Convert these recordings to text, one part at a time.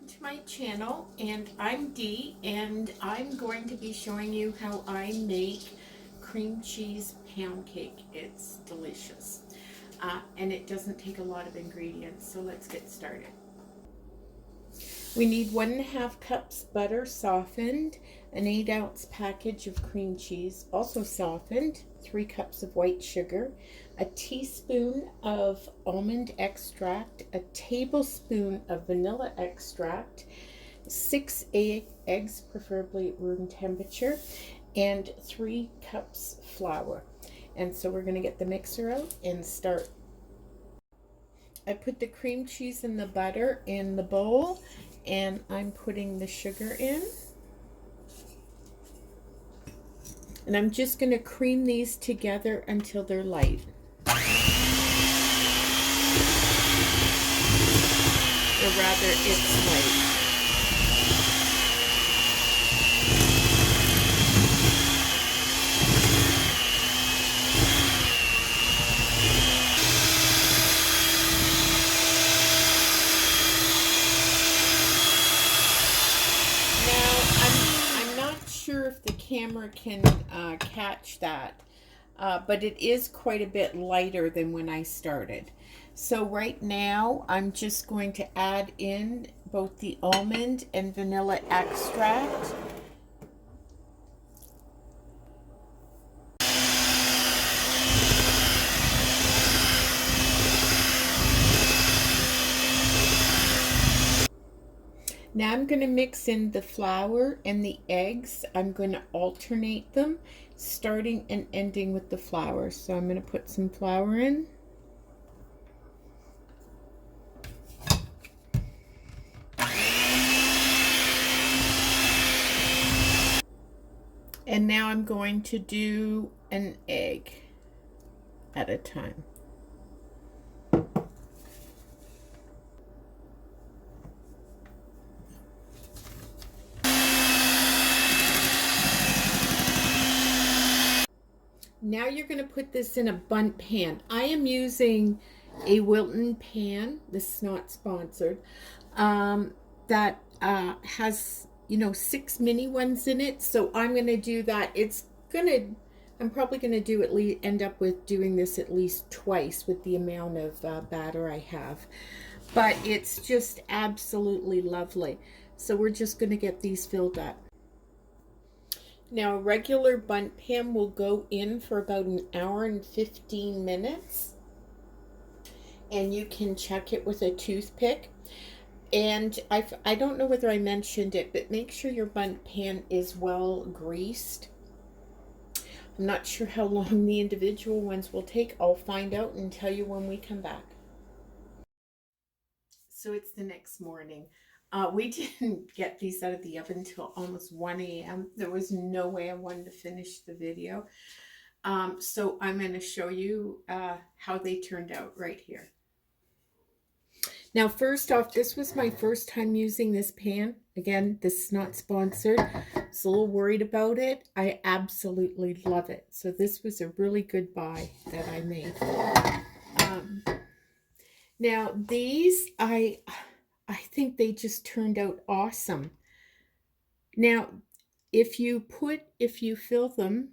to my channel, and I'm Dee, and I'm going to be showing you how I make cream cheese pound cake. It's delicious, and it doesn't take a lot of ingredients, so let's get started. We need 1.5 cups butter softened, an 8-ounce package of cream cheese also softened, 3 cups of white sugar, a teaspoon of almond extract, a tablespoon of vanilla extract, 6 eggs, preferably at room temperature, and 3 cups flour. And so we're going to get the mixer out and start. I put the cream cheese and the butter in the bowl, and I'm putting the sugar in. And I'm just going to cream these together until they're light. Or rather, it's light. Sure if the camera can catch that, but it is quite a bit lighter than when I started. So right now I'm just going to add in both the almond and vanilla extract. Now I'm going to mix in the flour and the eggs. I'm going to alternate them, starting and ending with the flour. So I'm going to put some flour in. And now I'm going to do an egg at a time. Now you're going to put this in a Bundt pan. I am using a Wilton pan. This is not sponsored. That has, 6 mini ones in it. So I'm going to do that. I'm probably going to do end up with doing this at least twice with the amount of batter I have. But it's just absolutely lovely. So we're just going to get these filled up. Now a regular Bundt pan will go in for about 1 hour and 15 minutes. And you can check it with a toothpick. And I don't know whether I mentioned it, but make sure your Bundt pan is well greased. I'm not sure how long the individual ones will take. I'll find out and tell you when we come back. So it's the next morning. We didn't get these out of the oven until almost 1 a.m. There was no way I wanted to finish the video. So I'm going to show you how they turned out right here. Now, first off, this was my first time using this pan. Again, this is not sponsored. I was a little worried about it. I absolutely love it. So this was a really good buy that I made. Now, these, I think they just turned out awesome. Now, if you fill them,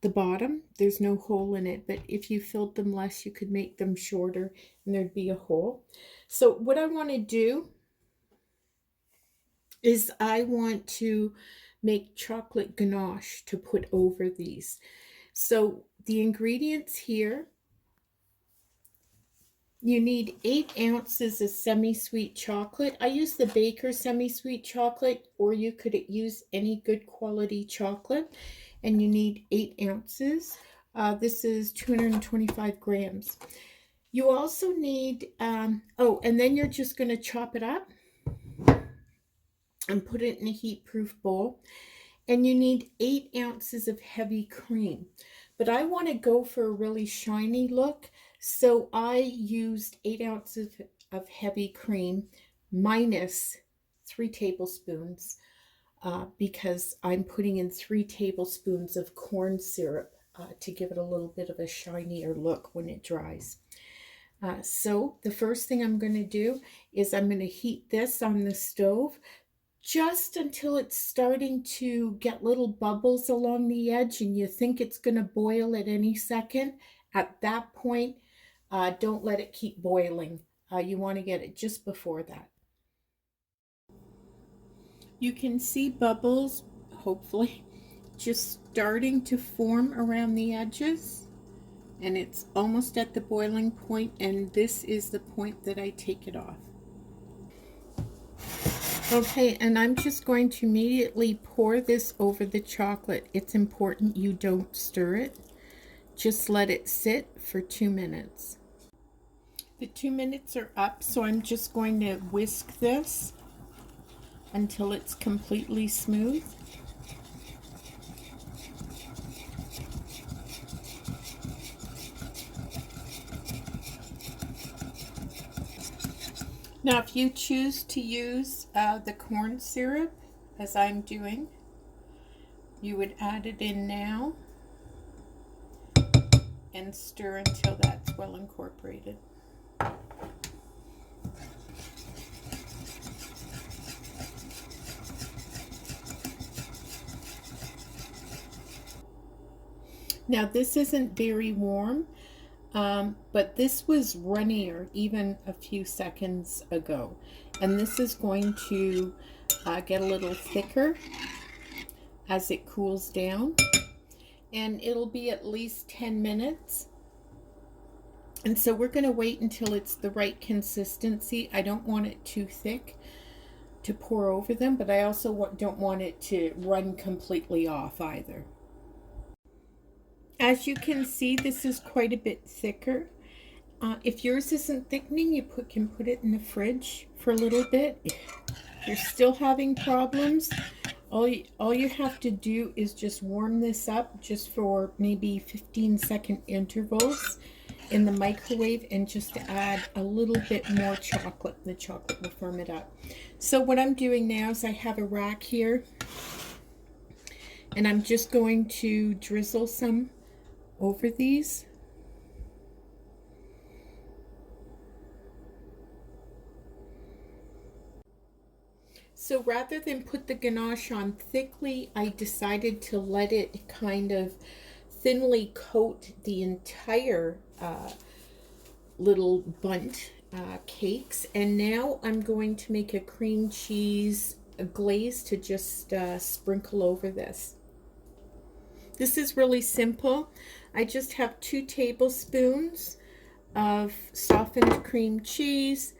the bottom, there's no hole in it, but if you filled them less, you could make them shorter and there'd be a hole. So what I want to do is I want to make chocolate ganache to put over these. So the ingredients here, you need 8 ounces of semi-sweet chocolate. I use the Baker semi-sweet chocolate, or you could use any good quality chocolate. And you need 8 ounces. This is 225 grams. You also need, and then you're just going to chop it up and put it in a heat-proof bowl. And you need 8 ounces of heavy cream. But I want to go for a really shiny look, so I used 8 ounces of heavy cream minus 3 tablespoons. Because I'm putting in 3 tablespoons of corn syrup to give it a little bit of a shinier look when it dries. So the first thing I'm going to do is I'm going to heat this on the stove just until it's starting to get little bubbles along the edge and you think it's going to boil at any second. At that point, don't let it keep boiling. You want to get it just before that. You can see bubbles, hopefully, just starting to form around the edges. And it's almost at the boiling point, and this is the point that I take it off. Okay, and I'm just going to immediately pour this over the chocolate. It's important you don't stir it. Just let it sit for 2 minutes. The 2 minutes are up, so I'm just going to whisk this until it's completely smooth. Now, if you choose to use the corn syrup, as I'm doing, you would add it in now and stir until that's well incorporated. Now, this isn't very warm, but this was runnier even a few seconds ago. And this is going to get a little thicker as it cools down. And it'll be at least 10 minutes. And so we're going to wait until it's the right consistency. I don't want it too thick to pour over them, but I also don't want it to run completely off either. As you can see, this is quite a bit thicker. If yours isn't thickening, you can put it in the fridge for a little bit. If you're still having problems, all you have to do is just warm this up just for maybe 15-second intervals in the microwave and just add a little bit more chocolate. The chocolate will firm it up. So what I'm doing now is I have a rack here, and I'm just going to drizzle some over these. So rather than put the ganache on thickly, I decided to let it kind of thinly coat the entire little Bundt cakes. And now I'm going to make a cream cheese glaze to just sprinkle over this. This is really simple. I just have 2 tablespoons of softened cream cheese,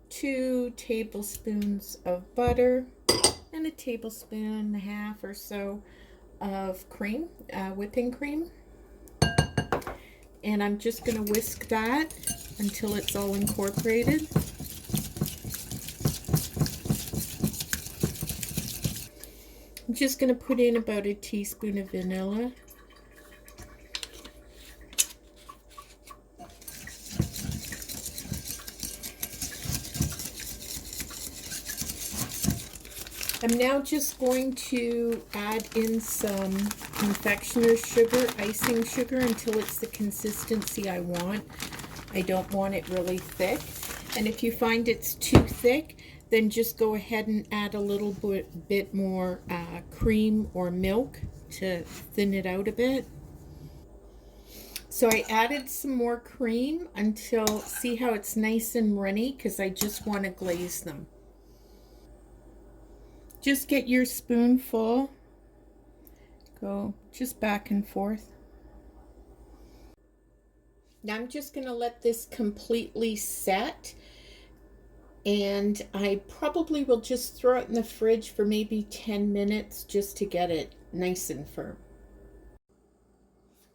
2 tablespoons of butter, and a tablespoon and a half or so of cream, whipping cream. And I'm just going to whisk that until it's all incorporated. I'm just going to put in about a teaspoon of vanilla. I'm now just going to add in some confectioner's sugar, icing sugar, until it's the consistency I want. I don't want it really thick. And if you find it's too thick, then just go ahead and add a little bit more cream or milk to thin it out a bit. So I added some more cream until, see how it's nice and runny, because I just want to glaze them. Just get your spoonful, go just back and forth. Now I'm just going to let this completely set, and I probably will just throw it in the fridge for maybe 10 minutes just to get it nice and firm.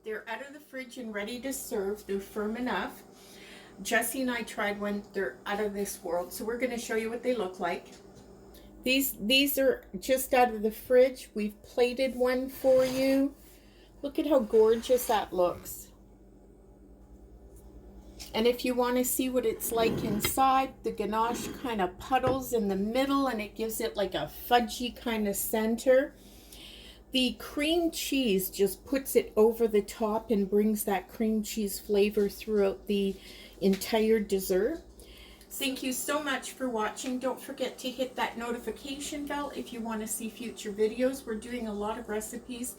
They're out of the fridge and ready to serve. They're firm enough. Jesse and I tried one. They're out of this world, so we're going to show you what they look like. These are just out of the fridge. We've plated one for you. Look at how gorgeous that looks. And if you want to see what it's like inside, the ganache kind of puddles in the middle and it gives it like a fudgy kind of center. The cream cheese just puts it over the top and brings that cream cheese flavor throughout the entire dessert. Thank you so much for watching. Don't forget to hit that notification bell if you want to see future videos. We're doing a lot of recipes,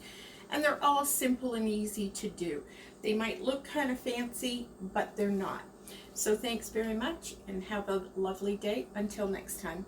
and they're all simple and easy to do. They might look kind of fancy, but they're not. So thanks very much, and have a lovely day. Until next time.